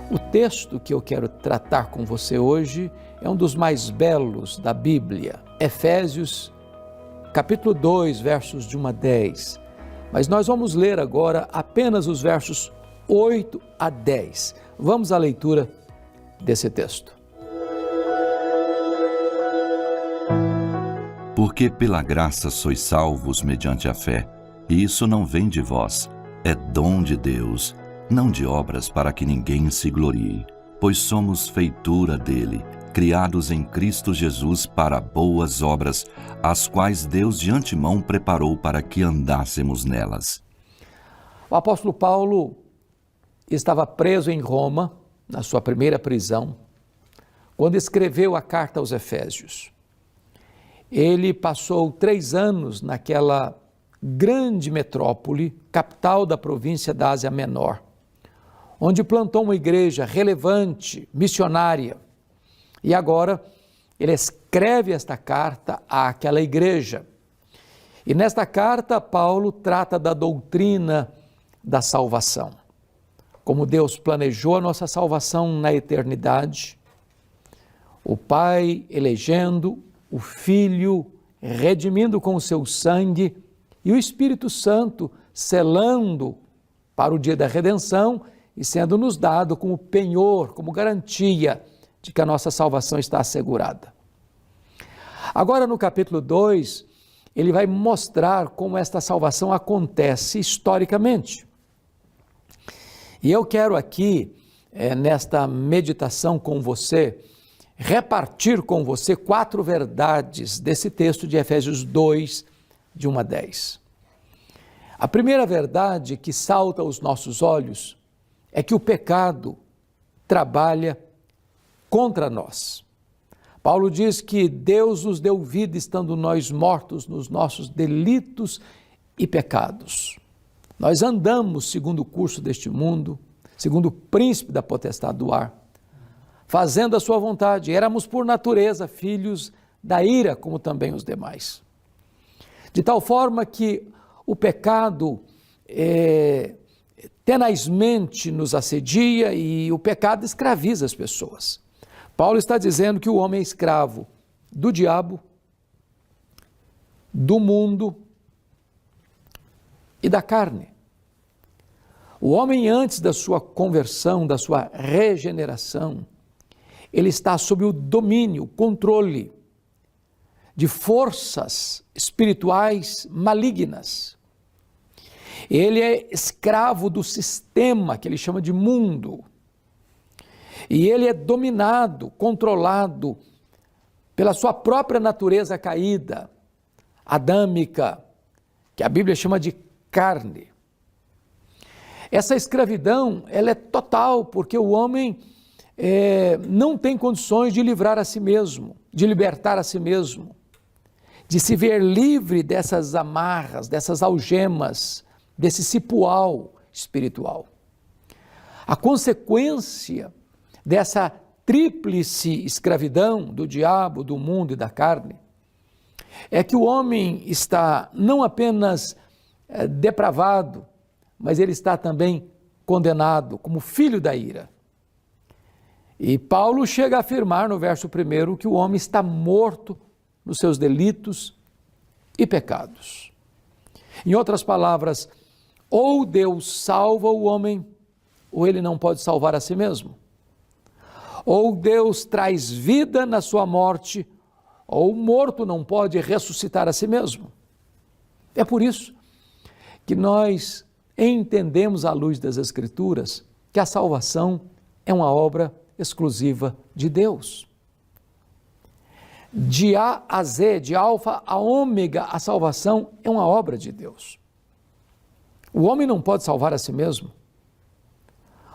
O texto que eu quero tratar com você hoje é um dos mais belos da Bíblia, Efésios, capítulo 2, versos de 1 a 10. Mas nós vamos ler agora apenas os versos 8 a 10. Vamos à leitura desse texto. Porque pela graça sois salvos mediante a fé, e isso não vem de vós, é dom de Deus, não de obras para que ninguém se glorie, pois somos feitura dele, criados em Cristo Jesus para boas obras, as quais Deus de antemão preparou para que andássemos nelas. O apóstolo Paulo estava preso em Roma, na sua primeira prisão, quando escreveu a carta aos Efésios. Ele passou 3 anos naquela grande metrópole, capital da província da Ásia Menor, onde plantou uma igreja relevante, missionária. E agora ele escreve esta carta àquela igreja. E nesta carta, Paulo trata da doutrina da salvação. Como Deus planejou a nossa salvação na eternidade, o Pai elegendo, o Filho redimindo com o seu sangue e o Espírito Santo selando para o dia da redenção e sendo nos dado como penhor, como garantia de que a nossa salvação está assegurada. Agora no capítulo 2, ele vai mostrar como esta salvação acontece historicamente. E eu quero aqui, nesta meditação com você, repartir com você 4 verdades desse texto de Efésios 2, de 1 a 10. A primeira verdade que salta aos nossos olhos é que o pecado trabalha contra nós. Paulo diz que Deus nos deu vida estando nós mortos nos nossos delitos e pecados. Nós andamos segundo o curso deste mundo, segundo o príncipe da potestade do ar, fazendo a sua vontade. Éramos por natureza filhos da ira, como também os demais. De tal forma que o pecado tenazmente nos assedia e o pecado escraviza as pessoas. Paulo está dizendo que o homem é escravo do diabo, do mundo e da carne. O homem, antes da sua conversão, da sua regeneração, ele está sob o domínio, o controle de forças espirituais malignas. Ele é escravo do sistema que ele chama de mundo. E ele é dominado, controlado pela sua própria natureza caída, adâmica, que a Bíblia chama de carne. Essa escravidão, ela é total, porque o homem não tem condições de livrar a si mesmo, de libertar a si mesmo, de se ver livre dessas amarras, dessas algemas, desse cipoal espiritual. A consequência dessa tríplice escravidão do diabo, do mundo e da carne é que o homem está não apenas depravado, mas ele está também condenado como filho da ira. E Paulo chega a afirmar no verso 1 que o homem está morto nos seus delitos e pecados. Em outras palavras, ou Deus salva o homem, ou ele não pode salvar a si mesmo. Ou Deus traz vida na sua morte, ou o morto não pode ressuscitar a si mesmo. É por isso que nós entendemos à luz das Escrituras que a salvação é uma obra exclusiva de Deus. De A a Z, de alfa a ômega, a salvação é uma obra de Deus. O homem não pode salvar a si mesmo.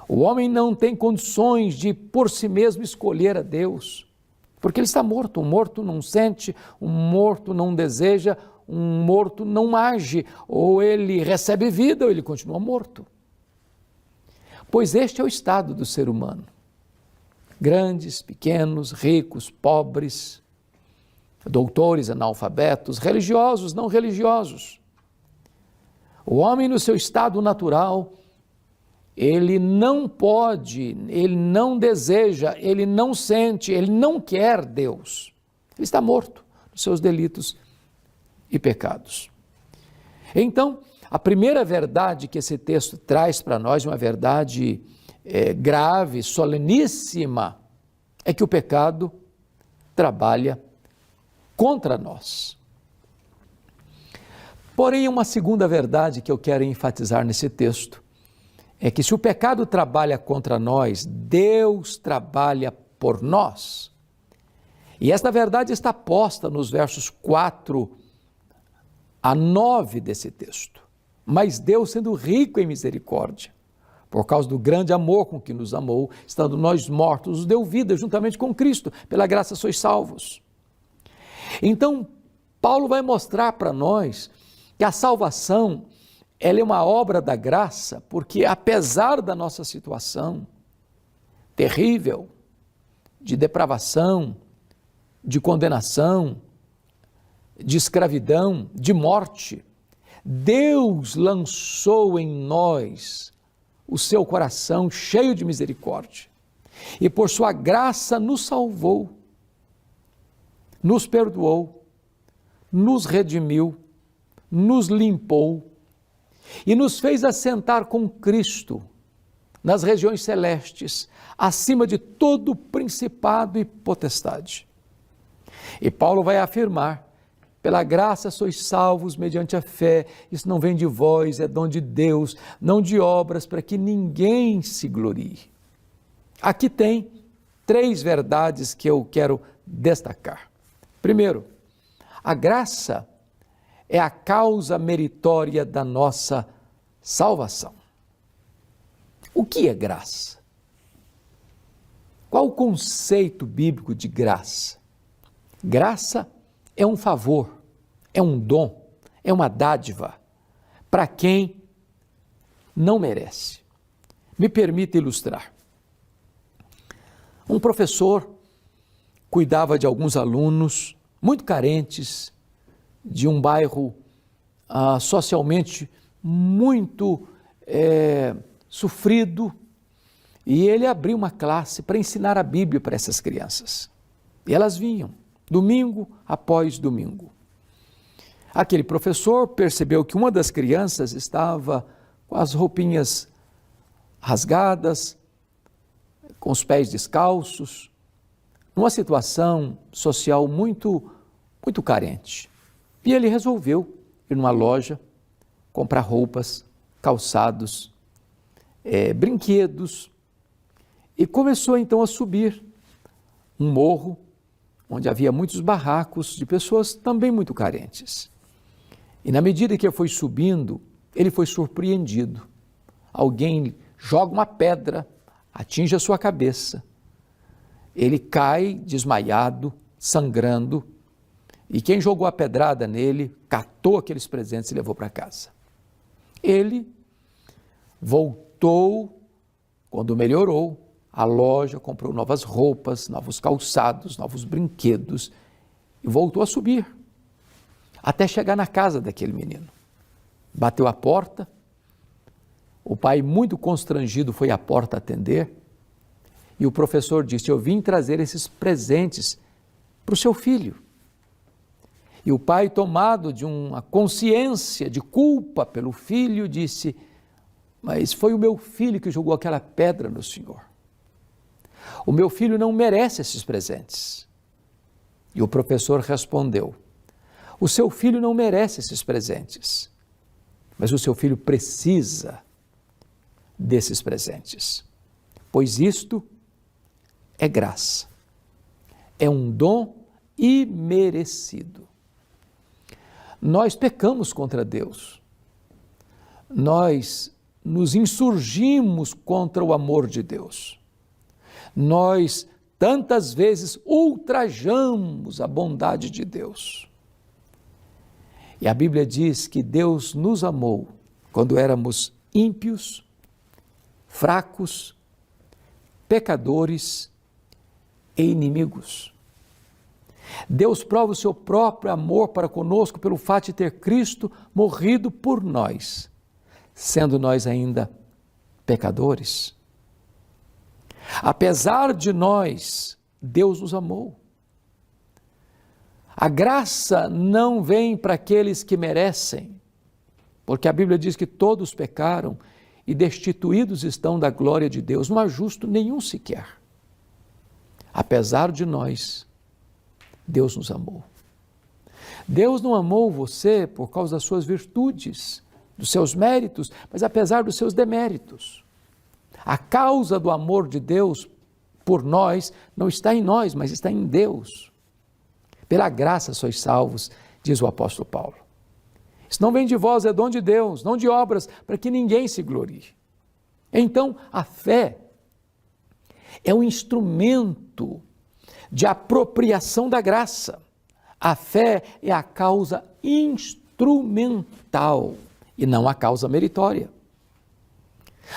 O homem não tem condições de por si mesmo escolher a Deus, porque ele está morto. Um morto não sente, um morto não deseja, um morto não age, ou ele recebe vida ou ele continua morto. Pois este é o estado do ser humano. Grandes, pequenos, ricos, pobres, doutores, analfabetos, religiosos, não religiosos. O homem no seu estado natural ele não pode, ele não deseja, ele não sente, ele não quer Deus. Ele está morto nos seus delitos e pecados. Então, a primeira verdade que esse texto traz para nós, uma verdade grave, soleníssima, é que o pecado trabalha contra nós. Porém, uma segunda verdade que eu quero enfatizar nesse texto é que se o pecado trabalha contra nós, Deus trabalha por nós. E esta verdade está posta nos versos 4 a 9 desse texto. Mas Deus, sendo rico em misericórdia, por causa do grande amor com que nos amou, estando nós mortos, nos deu vida juntamente com Cristo, pela graça sois salvos. Então, Paulo vai mostrar para nós que a salvação, ela é uma obra da graça, porque apesar da nossa situação terrível, de depravação, de condenação, de escravidão, de morte, Deus lançou em nós o seu coração cheio de misericórdia e por sua graça nos salvou, nos perdoou, nos redimiu, nos limpou e nos fez assentar com Cristo nas regiões celestes, acima de todo principado e potestade. E Paulo vai afirmar: pela graça sois salvos mediante a fé, isso não vem de vós, é dom de Deus, não de obras, para que ninguém se glorie. Aqui tem 3 verdades que eu quero destacar. Primeiro, a graça é a causa meritória da nossa salvação. O que é graça? Qual o conceito bíblico de graça? Graça é um favor, é um dom, é uma dádiva para quem não merece. Me permita ilustrar. Um professor cuidava de alguns alunos muito carentes, de um bairro socialmente muito sofrido, e ele abriu uma classe para ensinar a Bíblia para essas crianças. E elas vinham, domingo após domingo. Aquele professor percebeu que uma das crianças estava com as roupinhas rasgadas, com os pés descalços, numa situação social muito carente. E ele resolveu ir numa loja, comprar roupas, calçados, brinquedos, e começou então a subir um morro, onde havia muitos barracos de pessoas também muito carentes. E na medida que ele foi subindo, ele foi surpreendido. Alguém joga uma pedra, atinge a sua cabeça. Ele cai desmaiado, sangrando, e quem jogou a pedrada nele, catou aqueles presentes e levou para casa. Ele voltou, quando melhorou, à loja, comprou novas roupas, novos calçados, novos brinquedos e voltou a subir, até chegar na casa daquele menino. Bateu a porta, o pai, muito constrangido, foi à porta atender e o professor disse: eu vim trazer esses presentes para o seu filho. E o pai, tomado de uma consciência de culpa pelo filho, disse: mas foi o meu filho que jogou aquela pedra no senhor. O meu filho não merece esses presentes. E o professor respondeu: o seu filho não merece esses presentes, mas o seu filho precisa desses presentes, pois isto é graça, é um dom imerecido. Nós pecamos contra Deus, nós nos insurgimos contra o amor de Deus, nós tantas vezes ultrajamos a bondade de Deus. E a Bíblia diz que Deus nos amou quando éramos ímpios, fracos, pecadores e inimigos. Deus prova o seu próprio amor para conosco pelo fato de ter Cristo morrido por nós, sendo nós ainda pecadores. Apesar de nós, Deus nos amou. A graça não vem para aqueles que merecem, porque a Bíblia diz que todos pecaram e destituídos estão da glória de Deus. Não há justo nenhum sequer. Apesar de nós, Deus nos amou. Deus não amou você por causa das suas virtudes, dos seus méritos, mas apesar dos seus deméritos. A causa do amor de Deus por nós não está em nós, mas está em Deus. Pela graça sois salvos, diz o apóstolo Paulo. Isso não vem de vós, é dom de Deus, não de obras, para que ninguém se glorie. Então, a fé é um instrumento de apropriação da graça. A fé é a causa instrumental e não a causa meritória.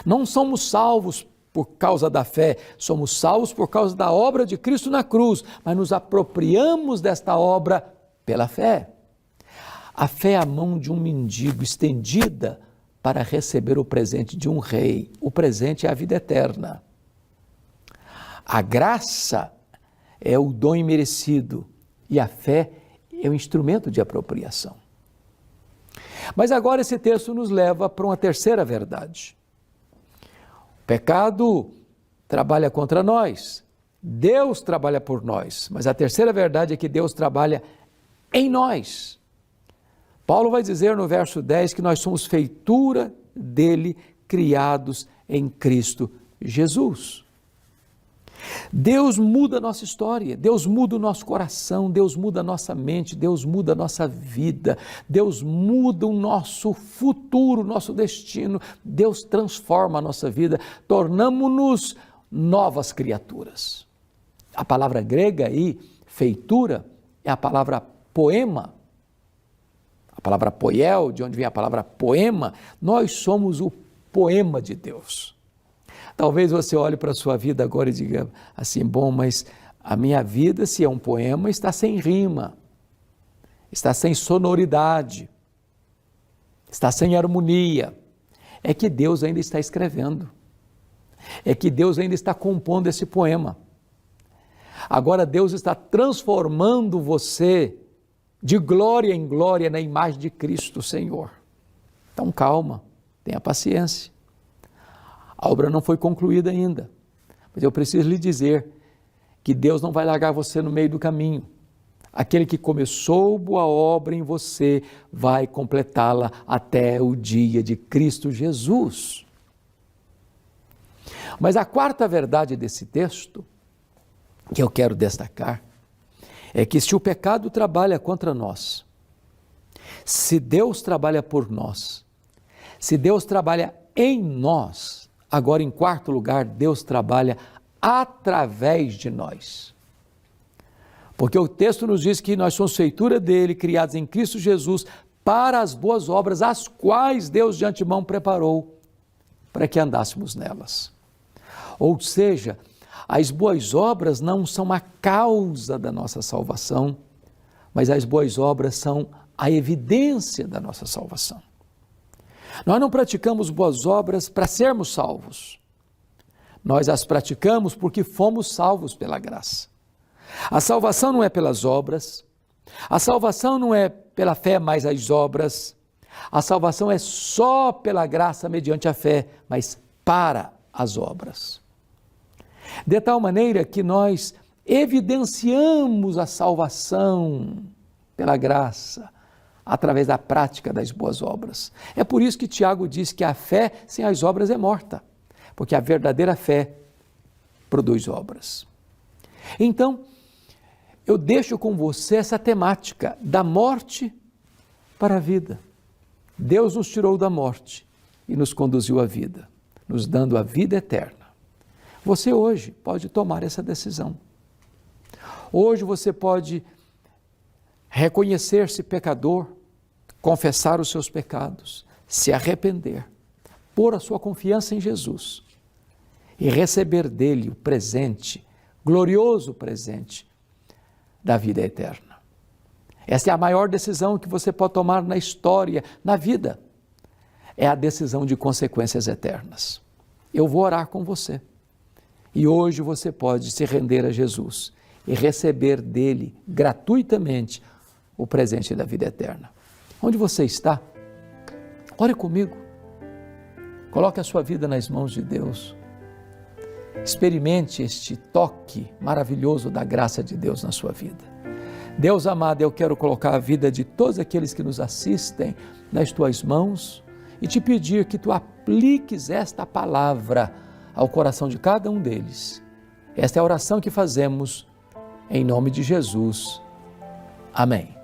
Não somos salvos por causa da fé, somos salvos por causa da obra de Cristo na cruz, mas nos apropriamos desta obra pela fé. A fé é a mão de um mendigo estendida para receber o presente de um rei. O presente é a vida eterna. A graça é o dom imerecido e a fé é o instrumento de apropriação. Mas agora esse texto nos leva para uma terceira verdade. O pecado trabalha contra nós, Deus trabalha por nós, mas a terceira verdade é que Deus trabalha em nós. Paulo vai dizer no verso 10 que nós somos feitura dele, criados em Cristo Jesus. Deus muda a nossa história, Deus muda o nosso coração, Deus muda a nossa mente, Deus muda a nossa vida, Deus muda o nosso futuro, o nosso destino, Deus transforma a nossa vida, tornamo-nos novas criaturas. A palavra grega aí, feitura, é a palavra poema, a palavra poiel, de onde vem a palavra poema, nós somos o poema de Deus. Talvez você olhe para a sua vida agora e diga assim, bom, mas a minha vida, se é um poema, está sem rima, está sem sonoridade, está sem harmonia. É que Deus ainda está escrevendo, é que Deus ainda está compondo esse poema. Agora Deus está transformando você de glória em glória na imagem de Cristo, Senhor. Então calma, tenha paciência. A obra não foi concluída ainda, mas eu preciso lhe dizer que Deus não vai largar você no meio do caminho. Aquele que começou boa obra em você vai completá-la até o dia de Cristo Jesus. Mas a quarta verdade desse texto, que eu quero destacar, é que se o pecado trabalha contra nós, se Deus trabalha por nós, se Deus trabalha em nós, agora, em quarto lugar, Deus trabalha através de nós. Porque o texto nos diz que nós somos feitura dele, criados em Cristo Jesus, para as boas obras, as quais Deus de antemão preparou para que andássemos nelas. Ou seja, as boas obras não são a causa da nossa salvação, mas as boas obras são a evidência da nossa salvação. Nós não praticamos boas obras para sermos salvos. Nós as praticamos porque fomos salvos pela graça. A salvação não é pelas obras, a salvação não é pela fé mais as obras, a salvação é só pela graça mediante a fé, mas para as obras. De tal maneira que nós evidenciamos a salvação pela graça, através da prática das boas obras. É por isso que Tiago diz que a fé sem as obras é morta, porque a verdadeira fé produz obras. Então, eu deixo com você essa temática da morte para a vida. Deus nos tirou da morte e nos conduziu à vida, nos dando a vida eterna. Você hoje pode tomar essa decisão. Hoje você pode reconhecer-se pecador, confessar os seus pecados, se arrepender, pôr a sua confiança em Jesus e receber dele o presente, glorioso presente da vida eterna. Essa é a maior decisão que você pode tomar na história, na vida. É a decisão de consequências eternas. eu vou orar com você. E hoje você pode se render a Jesus e receber dele gratuitamente o presente da vida eterna. Onde você está? Ore comigo. Coloque a sua vida nas mãos de Deus. Experimente este toque maravilhoso da graça de Deus na sua vida. Deus amado, eu quero colocar a vida de todos aqueles que nos assistem nas tuas mãos e te pedir que tu apliques esta palavra ao coração de cada um deles. Esta é a oração que fazemos em nome de Jesus. Amém.